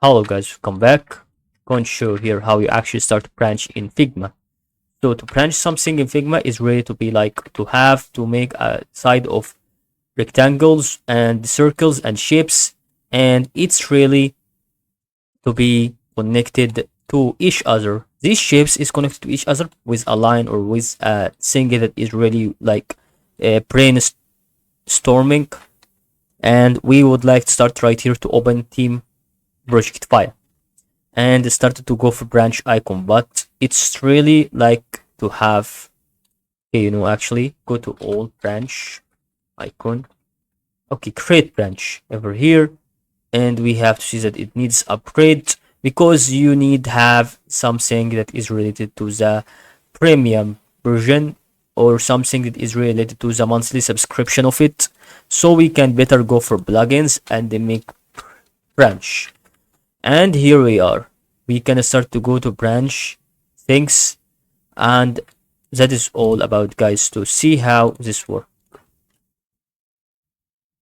Hello guys, welcome back. Going to show here how you actually start to branch in Figma. So to branch something in Figma is really to be like to make a side of rectangles and circles and shapes, and it's really to be connected to each other. These shapes is connected to each other with a line or with a thing that is really like brainstorming. And we would like to start right here to open team project file and started to go for branch icon, but it's really like to have actually go to all branch icon. Okay, create branch over here, and we have to see that it needs upgrade because you need have something that is related to the premium version or something that is related to the monthly subscription of it, so we can better go for plugins and then make branch. And here we are. We can start to go to branch things, and that is all about, guys, to see how this works.